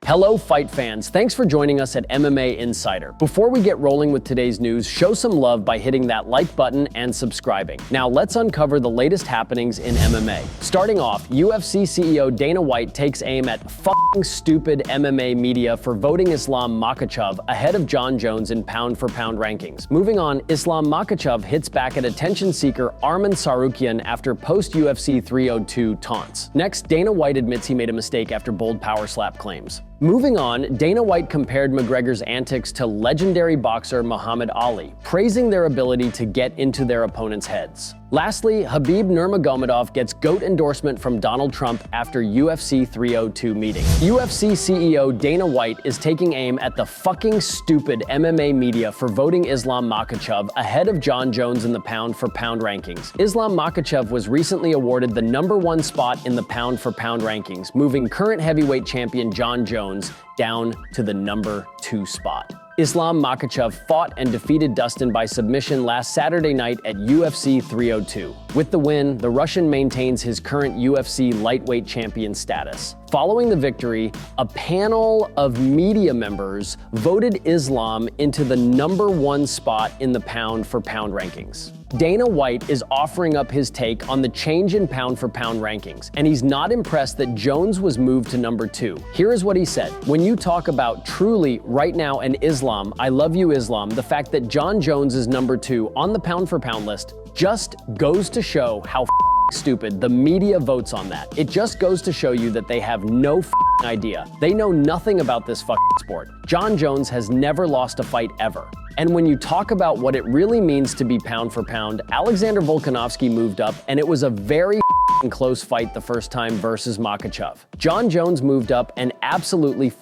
Hello, fight fans. Thanks for joining us at MMA Insider. Before we get rolling with today's news, show some love by hitting that like button and subscribing. Now let's uncover the latest happenings in MMA. Starting off, UFC CEO Dana White takes aim at fucking stupid MMA media for voting Islam Makhachev ahead of Jon Jones in pound-for-pound rankings. Moving on, Islam Makhachev hits back at attention seeker Arman Tsarukyan after post-UFC 302 taunts. Next, Dana White admits he made a mistake after bold power slap claims. Moving on, Dana White compared McGregor's antics to legendary boxer Muhammad Ali, praising their ability to get into their opponents' heads. Lastly, Khabib Nurmagomedov gets GOAT endorsement from Donald Trump after UFC 302 meeting. UFC CEO Dana White is taking aim at the fucking stupid MMA media for voting Islam Makhachev ahead of Jon Jones in the pound-for-pound rankings. Islam Makhachev was recently awarded the #1 spot in the pound-for-pound rankings, moving current heavyweight champion Jon Jones down to the #2 spot. Islam Makhachev fought and defeated Dustin by submission last Saturday night at UFC 302. With the win, the Russian maintains his current UFC lightweight champion status. Following the victory, a panel of media members voted Islam into the #1 spot in the pound-for-pound rankings. Dana White is offering up his take on the change in pound-for-pound rankings, and he's not impressed that Jones was moved to #2. Here is what he said. When you talk about truly right now and Islam, I love you Islam, the fact that Jon Jones is #2 on the pound-for-pound list just goes to show how stupid the media votes on that. It just goes to show you that they have no idea. They know nothing about this sport. Jon Jones has never lost a fight ever. And when you talk about what it really means to be pound for pound, Alexander Volkanovski moved up, and it was a very close fight the first time versus Makhachev. Jon Jones moved up and absolutely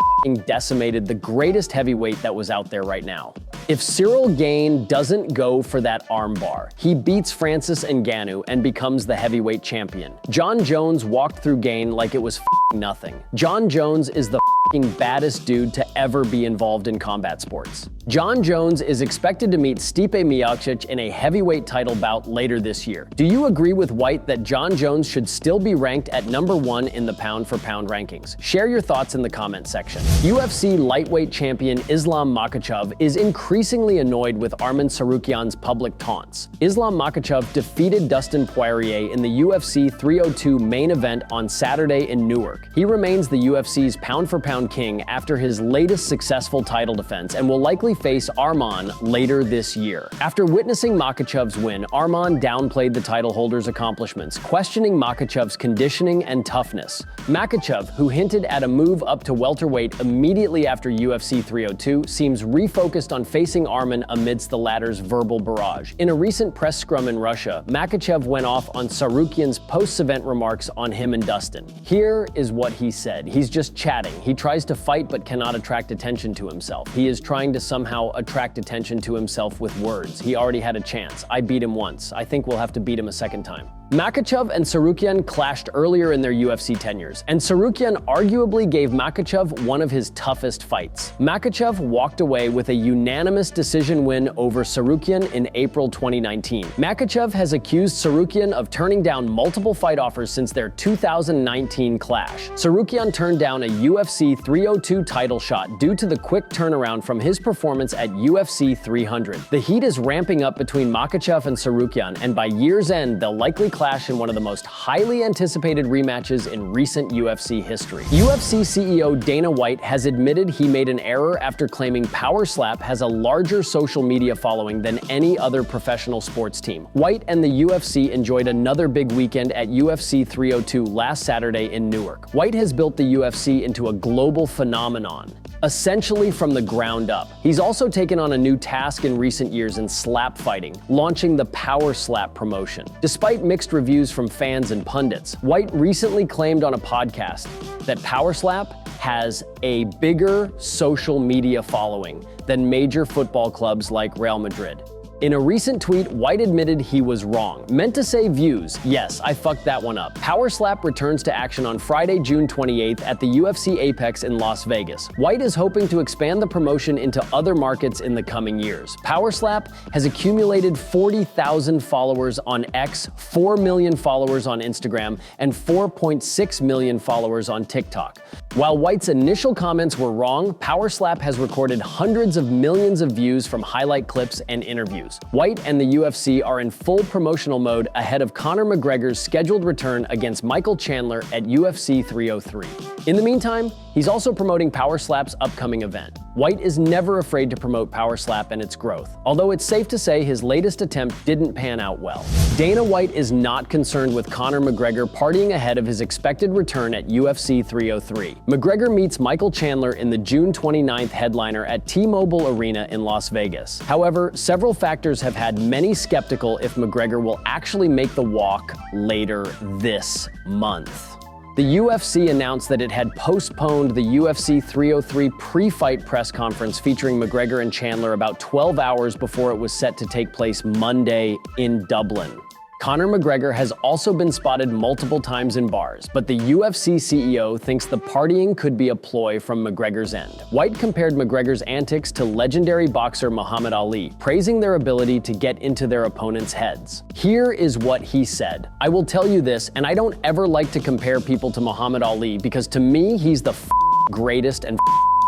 decimated the greatest heavyweight that was out there right now. If Cyril Gane doesn't go for that armbar, he beats Francis Ngannou and becomes the heavyweight champion. Jon Jones walked through Gane like it was nothing. Jon Jones is the baddest dude to ever be involved in combat sports. Jon Jones is expected to meet Stipe Miocic in a heavyweight title bout later this year. Do you agree with White that Jon Jones should still be ranked at #1 in the pound-for-pound rankings? Share your thoughts in the comment section. UFC lightweight champion Islam Makhachev is increasingly annoyed with Arman Tsarukyan's public taunts. Islam Makhachev defeated Dustin Poirier in the UFC 302 main event on Saturday in Newark. He remains the UFC's pound-for-pound king after his latest successful title defense and will likely face Arman later this year. After witnessing Makhachev's win, Arman downplayed the title holder's accomplishments, questioning Makhachev's conditioning and toughness. Makhachev, who hinted at a move up to welterweight immediately after UFC 302, seems refocused on facing Arman amidst the latter's verbal barrage. In a recent press scrum in Russia, Makhachev went off on Tsarukyan's post-event remarks on him and Dustin. Here is what he said. He's just chatting. He tries to fight but cannot attract attention to himself. He is trying to somehow attract attention to himself with words. He already had a chance. I beat him once. I think we'll have to beat him a second time. Makhachev and Tsarukyan clashed earlier in their UFC tenures, and Tsarukyan arguably gave Makhachev one of his toughest fights. Makhachev walked away with a unanimous decision win over Tsarukyan in April 2019. Makhachev has accused Tsarukyan of turning down multiple fight offers since their 2019 clash. Tsarukyan turned down a UFC 302 title shot due to the quick turnaround from his performance at UFC 300. The heat is ramping up between Makhachev and Tsarukyan, and by year's end, they'll likely clash in one of the most highly anticipated rematches in recent UFC history. UFC CEO Dana White has admitted he made an error after claiming Power Slap has a larger social media following than any other professional sports team. White and the UFC enjoyed another big weekend at UFC 302 last Saturday in Newark. White has built the UFC into a global phenomenon, essentially from the ground up. He's also taken on a new task in recent years in slap fighting, launching the Power Slap promotion. Despite mixed reviews from fans and pundits, White recently claimed on a podcast that Power Slap has a bigger social media following than major football clubs like Real Madrid. In a recent tweet, White admitted he was wrong. Meant to say views. Yes, I fucked that one up. Power Slap returns to action on Friday, June 28th at the UFC Apex in Las Vegas. White is hoping to expand the promotion into other markets in the coming years. Power Slap has accumulated 40,000 followers on X, 4 million followers on Instagram, and 4.6 million followers on TikTok. While White's initial comments were wrong, Power Slap has recorded hundreds of millions of views from highlight clips and interviews. White and the UFC are in full promotional mode ahead of Conor McGregor's scheduled return against Michael Chandler at UFC 303. In the meantime, he's also promoting Power Slap's upcoming event. White is never afraid to promote Power Slap and its growth, although it's safe to say his latest attempt didn't pan out well. Dana White is not concerned with Conor McGregor partying ahead of his expected return at UFC 303. McGregor meets Michael Chandler in the June 29th headliner at T-Mobile Arena in Las Vegas. However, several factors have had many skeptical if McGregor will actually make the walk later this month. The UFC announced that it had postponed the UFC 303 pre-fight press conference featuring McGregor and Chandler about 12 hours before it was set to take place Monday in Dublin. Conor McGregor has also been spotted multiple times in bars, but the UFC CEO thinks the partying could be a ploy from McGregor's end. White compared McGregor's antics to legendary boxer Muhammad Ali, praising their ability to get into their opponents' heads. Here is what he said. "I will tell you this, and I don't ever like to compare people to Muhammad Ali because to me, he's the greatest and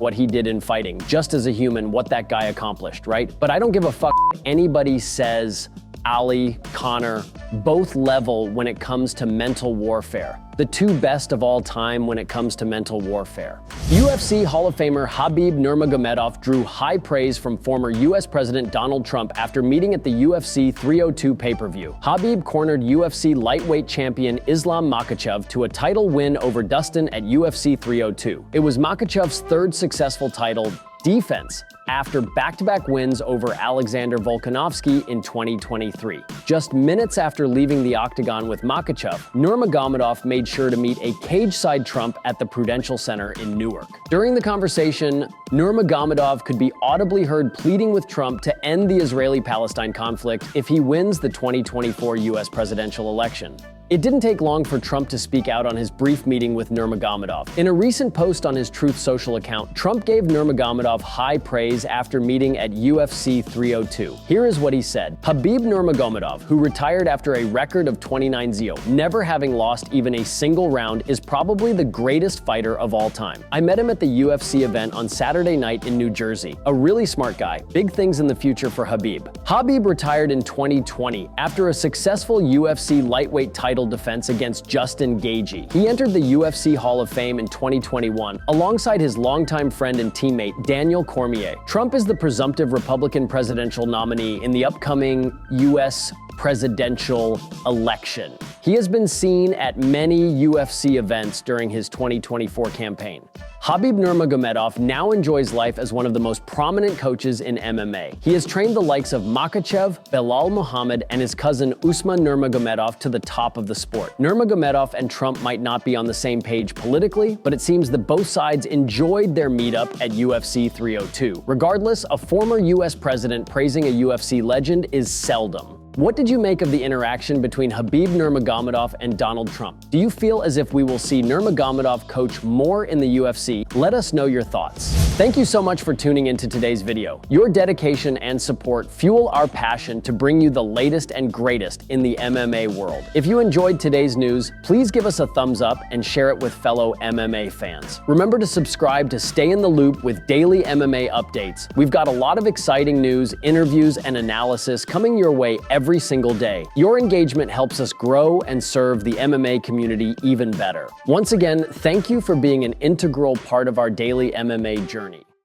what he did in fighting, just as a human, what that guy accomplished, right? But I don't give a fuck if anybody says Ali, Conor, both level when it comes to mental warfare. The two best of all time when it comes to mental warfare." UFC Hall of Famer Khabib Nurmagomedov drew high praise from former US President Donald Trump after meeting at the UFC 302 pay-per-view. Khabib cornered UFC lightweight champion Islam Makhachev to a title win over Dustin at UFC 302. It was Makhachev's third successful title defense after back-to-back wins over Alexander Volkanovski in 2023. Just minutes after leaving the octagon with Makhachev, Nurmagomedov made sure to meet a cage-side Trump at the Prudential Center in Newark. During the conversation, Nurmagomedov could be audibly heard pleading with Trump to end the Israeli-Palestine conflict if he wins the 2024 US presidential election. It didn't take long for Trump to speak out on his brief meeting with Nurmagomedov. In a recent post on his Truth Social account, Trump gave Nurmagomedov high praise after meeting at UFC 302. Here is what he said. "Khabib Nurmagomedov, who retired after a record of 29-0, never having lost even a single round, is probably the greatest fighter of all time. I met him at the UFC event on Saturday night in New Jersey. A really smart guy. Big things in the future for Khabib." Khabib retired in 2020 after a successful UFC lightweight title defense against Justin Gaethje. He entered the UFC Hall of Fame in 2021 alongside his longtime friend and teammate Daniel Cormier. Trump is the presumptive Republican presidential nominee in the upcoming US presidential election. He has been seen at many UFC events during his 2024 campaign. Khabib Nurmagomedov now enjoys life as one of the most prominent coaches in MMA. He has trained the likes of Makhachev, Belal Muhammad, and his cousin Usman Nurmagomedov to the top of the sport. Nurmagomedov and Trump might not be on the same page politically, but it seems that both sides enjoyed their meetup at UFC 302. Regardless, a former US president praising a UFC legend is seldom. What did you make of the interaction between Khabib Nurmagomedov and Donald Trump? Do you feel as if we will see Nurmagomedov coach more in the UFC? Let us know your thoughts. Thank you so much for tuning into today's video. Your dedication and support fuel our passion to bring you the latest and greatest in the MMA world. If you enjoyed today's news, please give us a thumbs up and share it with fellow MMA fans. Remember to subscribe to stay in the loop with daily MMA updates. We've got a lot of exciting news, interviews, and analysis coming your way every single day. Your engagement helps us grow and serve the MMA community even better. Once again, thank you for being an integral part of our daily MMA journey.